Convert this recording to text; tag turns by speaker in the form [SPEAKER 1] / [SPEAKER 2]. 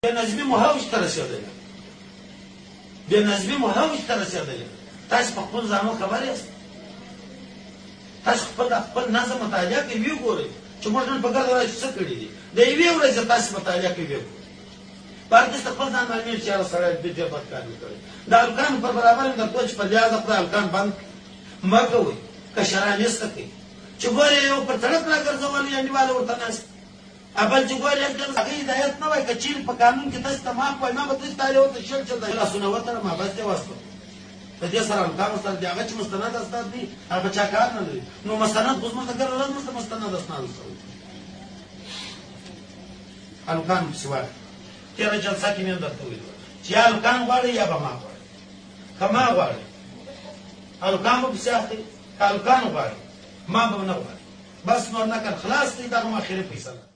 [SPEAKER 1] بېنظمي مو هوج ته رسېدلې بېنظمي مو هوج ته رسېدلې تاسو په خپل ځانو خبر یاست تاسو خپل نظم مطالعه کوئ ویې ګورئ چې موږ نن په ګرده ورځ څه کړي دي د یوې ورځې تاسو مطالعه کوئ ویې ګورئ په هر کس ته خپل ځان معلومېږي چې یاره سړی ډېر بد کار مې کړی د هلکانو پر برابر مې درته وویل چې په لحاظه خدای هلکان بند مه کوئ کشران ایسته کوئ چې ګورې یو پر سړک راګرځولي انډیواله ورته ناست بل چې ګورې هغه هدایت نه وای که چیرې په قانون کې تاسو ته معاف وای ما به تاسو ته ورته شل لاسونه وتړه ما بس دې واستول په دې سره هلکانو سره دي هغه چې مستند اسناد دي هغه چا کار نه لري نو مستند خو زموږ د ګرده ورځ موږ ته مستند اسنادو سره هلکانو پسې وایي تېره جلسه کې مې هم درته ویلي چې یا هلکان غواړئ یا به ما غواړئ که ما غواړئ هلکان به پسې اخلئ که هلکان غواړئ ما به نه غواړئ بس نور نکل خلاص دی دغه اخري فیصله